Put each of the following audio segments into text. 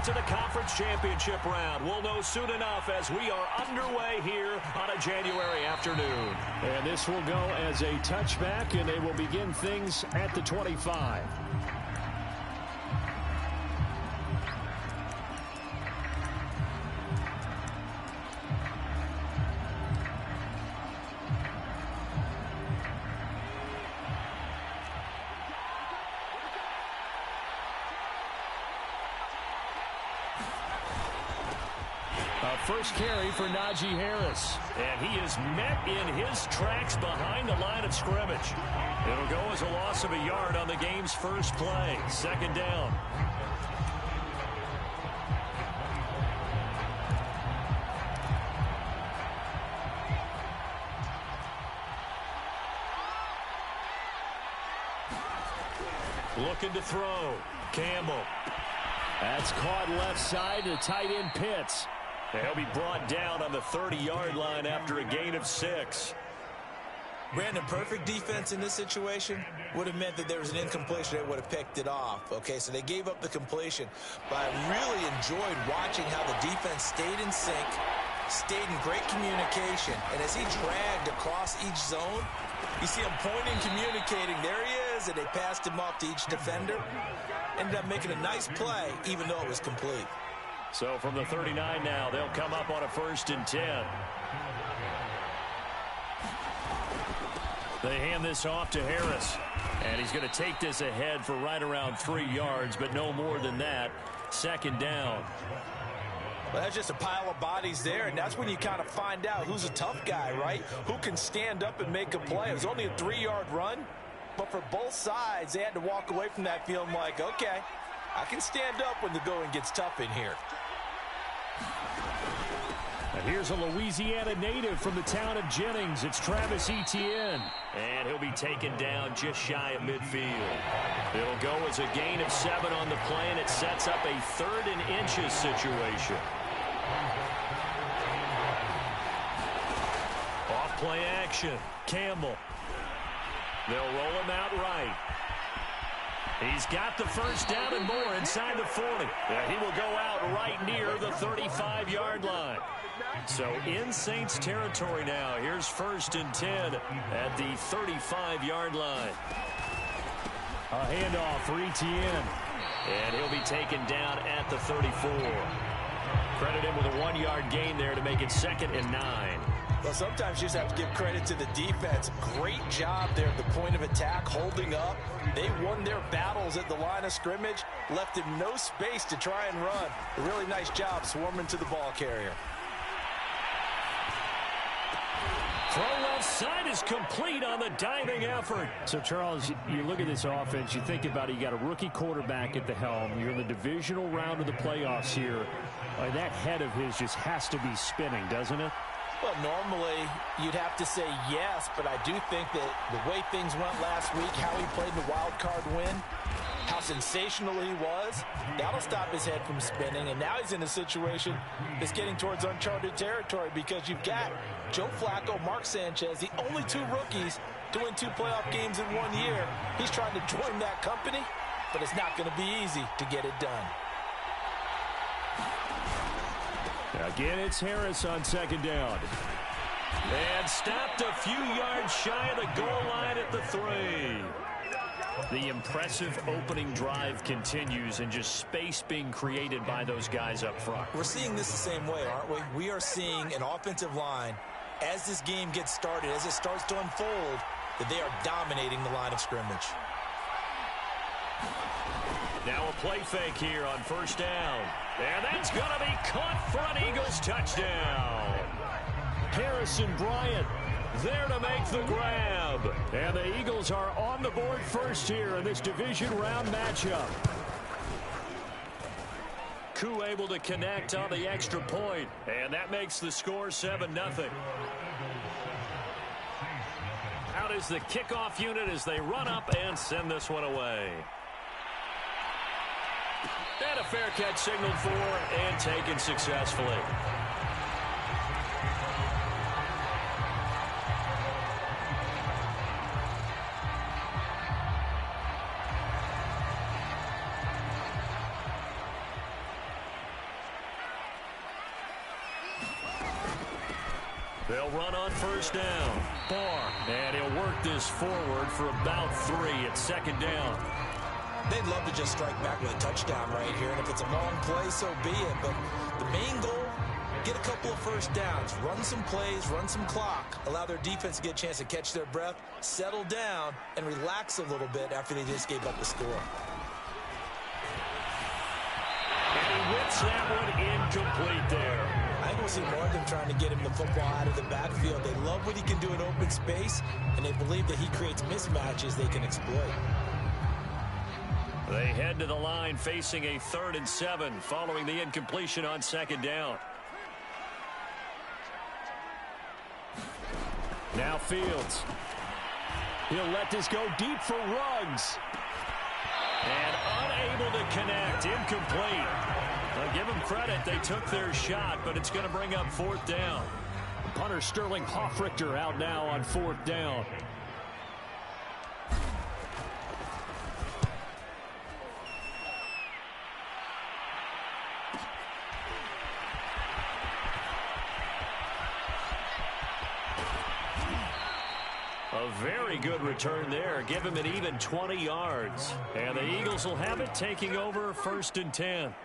to the conference championship round. We'll know soon enough as we are underway here on a January afternoon. And this will go as a touchback, and they will begin things at the 25. First carry for Najee Harris. And he is met in his tracks behind the line of scrimmage. It'll go as a loss of a yard on the game's first play. Second down. Looking to throw. Campbell. That's caught left side to tight end Pitts. He'll be brought down on the 30-yard line after a gain of 6. Brandon, perfect defense in this situation would have meant that there was an incompletion. They would have picked it off. Okay, so they gave up the completion. But I really enjoyed watching how the defense stayed in sync, stayed in great communication. And as he dragged across each zone, you see him pointing, communicating. There he is, and they passed him off to each defender. Ended up making a nice play, even though it was complete. So from the 39 now, they'll come up on a 1st and 10. They hand this off to Harris. And he's going to take this ahead for right around 3 yards, but no more than that. Second down. Well, that's just a pile of bodies there, and that's when you kind of find out who's a tough guy, right? Who can stand up and make a play. It was only a 3-yard run, but for both sides, they had to walk away from that feeling like, okay, I can stand up when the going gets tough in here. And here's a Louisiana native from the town of Jennings. It's Travis Etienne. And he'll be taken down just shy of midfield. It'll go as a gain of 7 on the play, and it sets up a 3rd and inches situation. Off play action. Campbell. They'll roll him out right. He's got the first down and more inside the 40. He will go out right near the 35-yard line. So in Saints territory now. Here's 1st and 10 at the 35-yard line. A handoff for Etienne. And he'll be taken down at the 34. Credit him with a 1-yard gain there to make it 2nd and 9. Well, sometimes you just have to give credit to the defense. Great job there at the point of attack, holding up. They won their battles at the line of scrimmage, left him no space to try and run. A really nice job swarming to the ball carrier. Throw left side is complete on the diving effort. So, Charles, you look at this offense, you think about it, you got a rookie quarterback at the helm. You're in the divisional round of the playoffs here. That head of his just has to be spinning, doesn't it? Well, normally you'd have to say yes, but I do think that the way things went last week, how he played the wild card win, how sensational he was, that'll stop his head from spinning. And now he's in a situation that's getting towards uncharted territory because you've got Joe Flacco, Mark Sanchez, the only 2 rookies to win 2 playoff games in 1 year. He's trying to join that company, but it's not going to be easy to get it done. Again, it's Harris on 2nd down. And stopped a few yards shy of the goal line at the 3. The impressive opening drive continues, and just space being created by those guys up front. We're seeing this the same way, aren't we? We are seeing an offensive line, as this game gets started, as it starts to unfold, that they are dominating the line of scrimmage. Now a play fake here on 1st down. And that's going to be caught for an Eagles touchdown. Harrison Bryant there to make the grab. And the Eagles are on the board first here in this division round matchup. Koo able to connect on the extra point. And that makes the score 7-0. Out is the kickoff unit as they run up and send this one away. And a fair catch signaled for and taken successfully. They'll run on first down. Barr, and he'll work this forward for about 3 at second down. They'd love to just strike back with a touchdown right here, and if it's a long play, so be it. But the main goal, get a couple of first downs, run some plays, run some clock, allow their defense to get a chance to catch their breath, settle down, and relax a little bit after they just gave up the score. And he whips that one incomplete there. I think we'll see more of them trying to get him the football out of the backfield. They love what he can do in open space, and they believe that he creates mismatches they can exploit. They head to the line facing a 3rd and 7 following the incompletion on second down. Now Fields. He'll let this go deep for Ruggs. And unable to connect. Incomplete. I'll give them credit. They took their shot, but it's going to bring up 4th down. Punter Sterling Hoffrichter out now on 4th down. A very good return there. Give him an even 20 yards. And the Eagles will have it, taking over 1st and 10.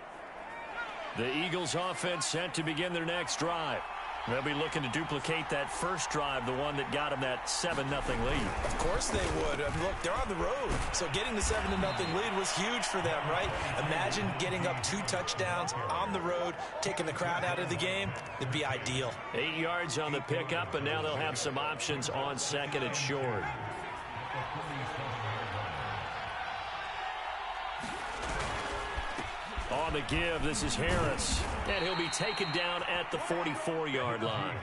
The Eagles offense set to begin their next drive. They'll be looking to duplicate that first drive, the one that got them that 7-0 lead. Of course they would. I mean, look, they're on the road. So getting the 7-0 lead was huge for them, right? Imagine getting up 2 touchdowns on the road, taking the crowd out of the game. It'd be ideal. 8 yards on the pickup, and now they'll have some options on 2nd and short. On the give, this is Harris. And he'll be taken down at the 44-yard line.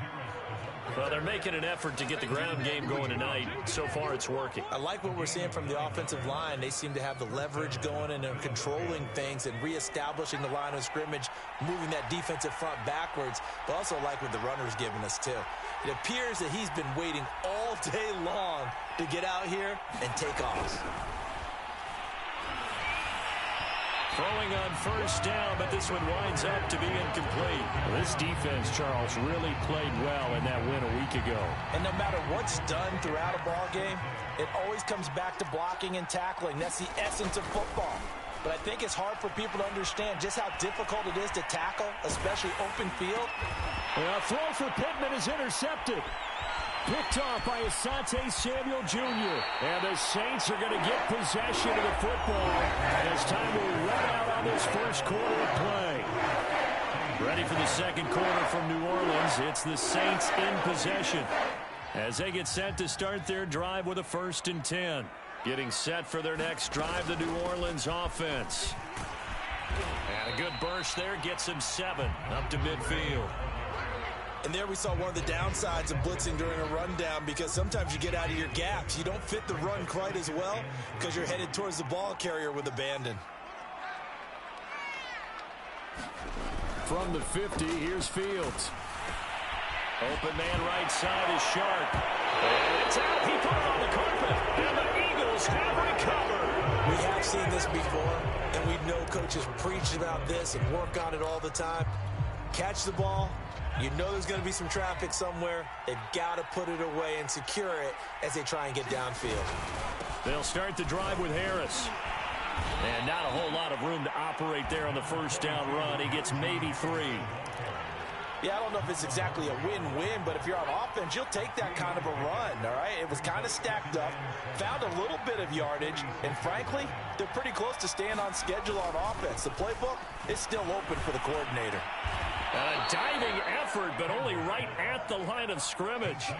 Well, they're making an effort to get the ground game going tonight. So far, it's working. I like what we're seeing from the offensive line. They seem to have the leverage going and they're controlling things and reestablishing the line of scrimmage, moving that defensive front backwards. But also like what the runner's giving us, too. It appears that he's been waiting all day long to get out here and take off. Throwing on first down, but this one winds up to be incomplete. This defense, Charles, really played well in that win a week ago. And no matter what's done throughout a ball game, it always comes back to blocking and tackling. That's the essence of football. But I think it's hard for people to understand just how difficult it is to tackle, especially open field. A throw for Pittman is intercepted. Picked off by Asante Samuel Jr. And the Saints are going to get possession of the football as time will run out on this first quarter of play. Ready for the second quarter from New Orleans. It's the Saints in possession as they get set to start their drive with a 1st and 10. Getting set for their next drive, the New Orleans offense. And a good burst there gets him 7 up to midfield. And there we saw one of the downsides of blitzing during a rundown, because sometimes you get out of your gaps. You don't fit the run quite as well because you're headed towards the ball carrier with abandon. From the 50, here's Fields. Open man right side is Sharp. And it's out. He put it on the carpet. And the Eagles have recovered. We have seen this before, and we know coaches preach about this and work on it all the time. Catch the ball. You know there's going to be some traffic somewhere. They've got to put it away and secure it as they try and get downfield. They'll start the drive with Harris. And not a whole lot of room to operate there on the first down run. He gets maybe 3. Yeah, I don't know if it's exactly a win-win, but if you're on offense, you'll take that kind of a run, all right? It was kind of stacked up, found a little bit of yardage, and frankly, they're pretty close to staying on schedule on offense. The playbook is still open for the coordinator. A diving effort, but only right at the line of scrimmage.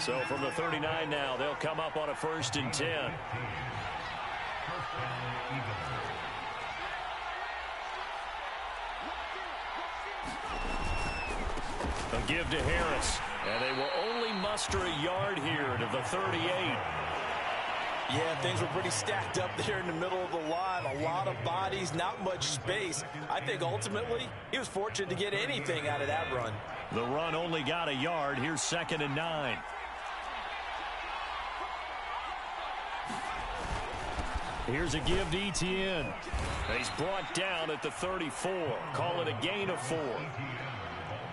So from the 39 now, they'll come up on a 1st and 10. A give to Harris. And they will only muster a yard here to the 38. Yeah, things were pretty stacked up there in the middle of the line. A lot of bodies, not much space. I think ultimately he was fortunate to get anything out of that run. The run only got a yard. Here's 2nd and 9. Here's a give to Etienne. He's brought down at the 34. Call it a gain of 4.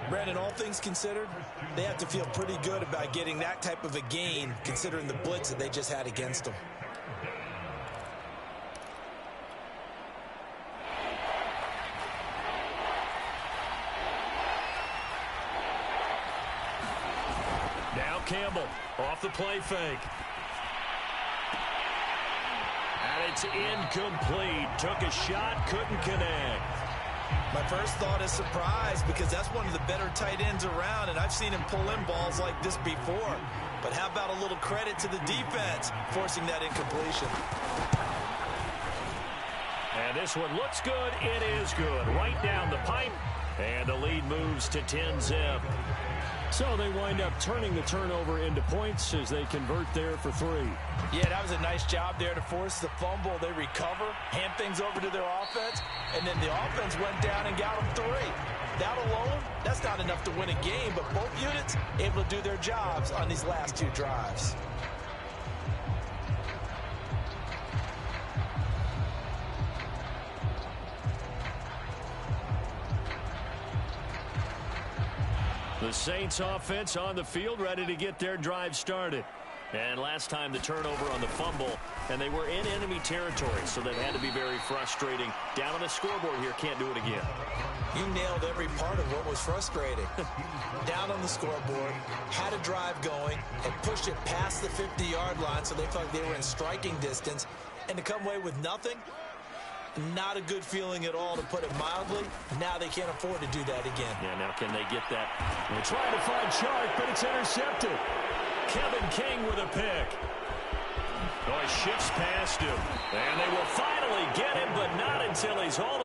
Brandon, all things considered, they have to feel pretty good about getting that type of a gain, considering the blitz that they just had against them. Now Campbell off the play fake. And it's incomplete. Took a shot, couldn't connect. My first thought is surprise, because that's one of the better tight ends around, and I've seen him pull in balls like this before. But how about a little credit to the defense forcing that incompletion? And this one looks good. It is good. Right down the pipe. And the lead moves to 10-zip. So they wind up turning the turnover into points as they convert there for 3. Yeah, that was a nice job there to force the fumble. They recover, hand things over to their offense, and then the offense went down and got them 3. That alone, that's not enough to win a game, but both units able to do their jobs on these last 2 drives. The Saints offense on the field, ready to get their drive started. And last time the turnover on the fumble, and they were in enemy territory, so that had to be very frustrating. Down on the scoreboard here, can't do it again. You nailed every part of what was frustrating. Down on the scoreboard, had a drive going, and pushed it past the 50-yard line, so they felt like they were in striking distance. And to come away with nothing, not a good feeling at all, to put it mildly. Now they can't afford to do that again. Yeah, now can they get that? They're trying to find Chark, but it's intercepted. Kevin King with a pick. Oh, he shifts past him. And they will finally get him, but not until he's hauled.